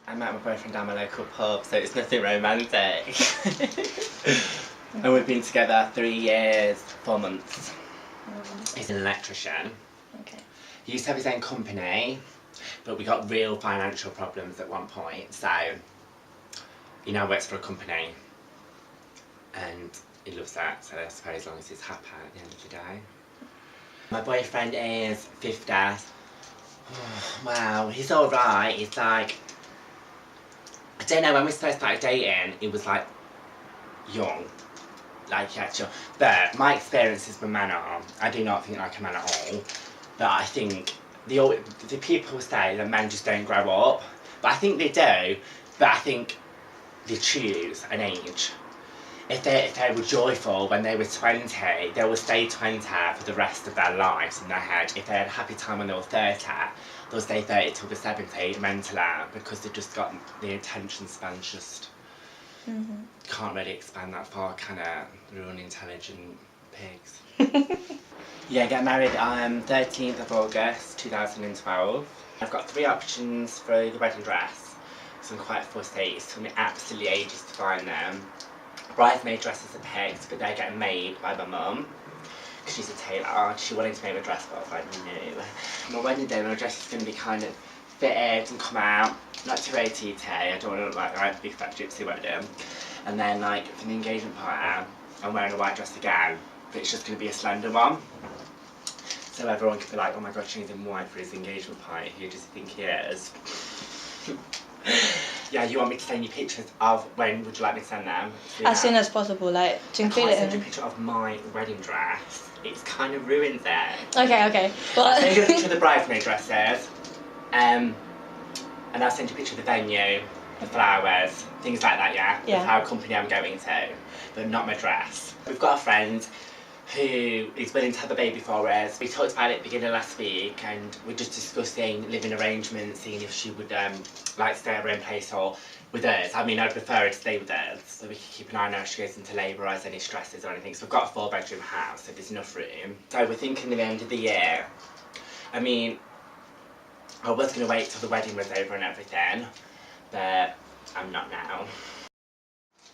I met my boyfriend down my local pub, so it's nothing romantic. And we've been together 3 years, 4 months. He's an electrician. Okay. He used to have his own company, but we got real financial problems at one point, so he now works for a company and he loves that, so I suppose as long as he's happy at the end of the day. My boyfriend is 50. Wow, he's alright. He's like, I don't know, when we first started dating, he was like young. Like, yeah, sure. But my experiences with men are, I do not think like a man at all. But I think the people say that men just don't grow up. But I think they do. But I think they choose an age. If they were joyful when they were 20, they will stay 20 for the rest of their lives in their head. If they had a happy time when they were 30, they'll stay 30 till they're 70 mentally, because they've just got the attention span's just can't really expand that far, can it? They're unintelligent pigs. Yeah, get married on 13th of August 2012. I've got 3 options for the wedding dress, so I'm quite fussy. It's taken me absolutely ages to find them. Bridesmaid dresses are picked, but they're getting made by my mum. She's a tailor. She wanted to make a dress, but I was like, no. My wedding day, my dress is going to be kind of fitted and come out, not too OTT. I don't want to look like a big fat gypsy wedding. And then, like, for the engagement party, I'm wearing a white dress again, but it's just going to be a slender one. So everyone could be like, oh my god, Shayne's in white for his engagement party. Who does he think he is? Yeah, you want me to send you pictures of when would you like me to send them? As soon as possible, like, to include it in. I can't send you a picture of my wedding dress. It's kind of ruined there. Okay. Well, I'll send you a picture of the bridesmaid dresses. And I'll send you a picture of the venue, the flowers, things like that, yeah? The flower company I'm going to, but not my dress. We've got a friend who is willing to have a baby for us. We talked about it beginning last week, and we're just discussing living arrangements, seeing if she would like to stay at her own place or with us. I mean, I'd prefer her to stay with us, so we can keep an eye on her if she goes into labour or has any stresses or anything. So we've got a 4-bedroom house, so there's enough room. So we're thinking the end of the year. I mean, I was going to wait till the wedding was over and everything, but I'm not now.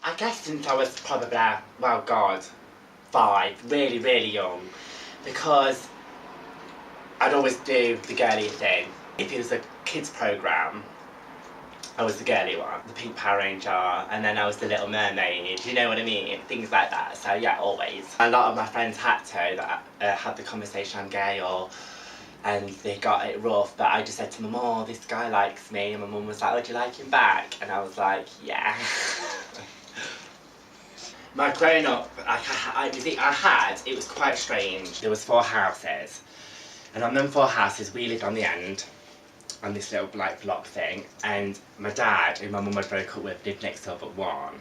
I guess since I was probably, well, God, 5, really, really young, because I'd always do the girly thing. If it was a kids programme, I was the girly one, the pink Power Ranger, and then I was the Little Mermaid, you know what I mean? Things like that, so yeah, always. A lot of my friends had to, that had the conversation I'm gay, and they got it rough, but I just said to my mum, oh, this guy likes me, and my mum was like, oh, do you like him back? And I was like, yeah. My growing up, it was quite strange. There was 4 houses, and on them 4 houses we lived on the end, on this little like block thing, and my dad, who my mum had broke up with, lived next door but 1.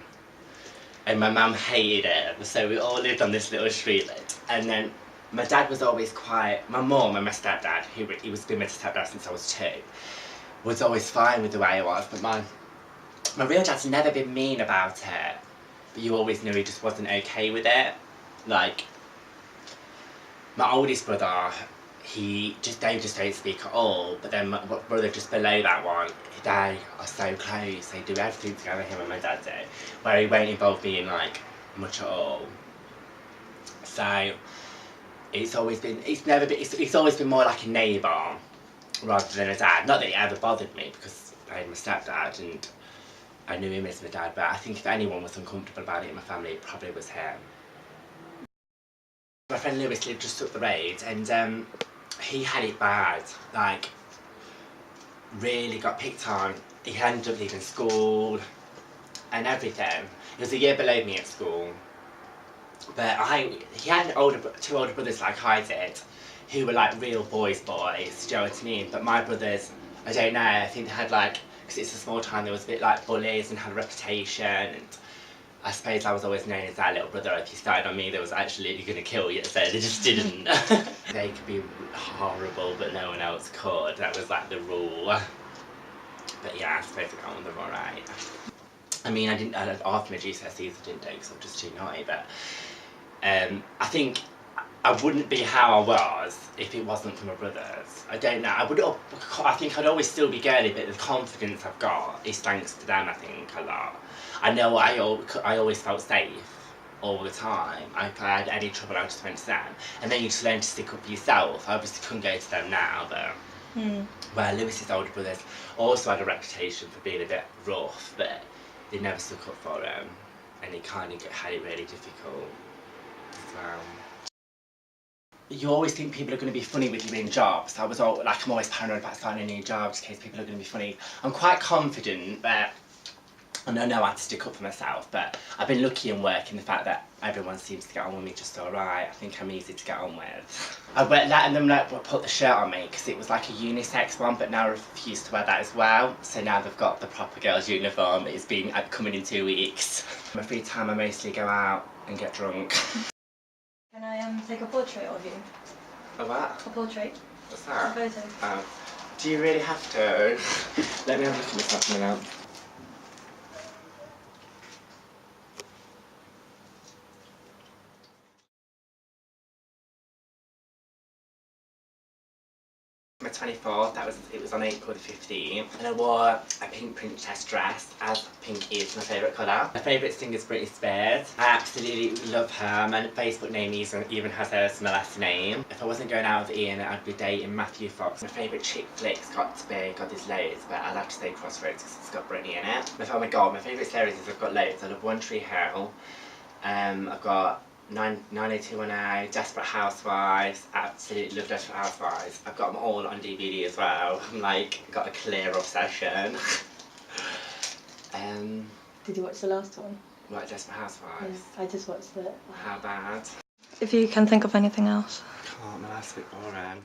And my mum hated it, so we all lived on this little streetlet. And then my dad was always quite, my mum and my stepdad, he was been my stepdad since I was 2, was always fine with the way I was, but my real dad's never been mean about it. But you always knew he just wasn't okay with it. Like, my oldest brother, they just don't speak at all. But then my brother just below that one, they are so close. They do everything together, him and my dad do. Where he won't involve me in like much at all. So it's always been more like a neighbour rather than a dad. Not that it ever bothered me, because I had my stepdad and I knew him as my dad, but I think if anyone was uncomfortable about it in my family, it probably was him. My friend Lewis lived just up the road, and he had it bad, like, really got picked on. He ended up leaving school and everything. He was a year below me at school, but he had 2 older brothers like I did, who were like real boys, do you know what I mean? But my brothers, I don't know, I think they had like, because it's a small town, there was a bit like bullies and had a reputation, and I suppose I was always known as that little brother. If you started on me, they was actually going to kill you, so they just didn't. They could be horrible, but no one else could. That was like the rule. But yeah, I suppose I got on them alright. I mean, after my GCSEs I didn't do because I was just too naughty, but I think I wouldn't be how I was if it wasn't for my brothers. I don't know. I think I'd always still be girly, but the confidence I've got is thanks to them, I think, a lot. I know I always felt safe all the time. If I had any trouble, I just went to them. And then you just learn to stick up for yourself. I obviously couldn't go to them now, but... Well, Lewis's older brothers also had a reputation for being a bit rough, but they never stuck up for him. And he kind of had it really difficult as well. You always think people are going to be funny with you in jobs. I'm always paranoid about starting a new job just in case people are going to be funny. I'm quite confident that, and I know how to stick up for myself, but I've been lucky in work in the fact that everyone seems to get on with me just alright. I think I'm easy to get on with. I went letting them put the shirt on me because it was like a unisex one, but now I refuse to wear that as well. So now they've got the proper girls' uniform. It's been coming in 2 weeks. My free time I mostly go out and get drunk. Can I take a portrait of you? A what? A portrait. What's that? A photo. Oh. Do you really have to? Let me have a look at myself a minute. My 24th, it was on April the 15th, and I wore a pink princess dress, as pink is my favourite colour. My favourite singer is Britney Spears. I absolutely love her. My Facebook name even has her as my last name. If I wasn't going out with Ian, I'd be dating Matthew Fox. My favourite chick flick's got to be, God there's loads, but I'd have to say Crossroads because it's got Britney in it. Oh my god, my favourite series is I've got loads. I love One Tree Hill. I've got 90210, Desperate Housewives, absolutely love Desperate Housewives. I've got them all on DVD as well. I'm like, got a clear obsession. Did you watch the last one? What, Desperate Housewives? Yeah, I just watched it. How bad? If you can think of anything else. I can't, my life's a bit boring.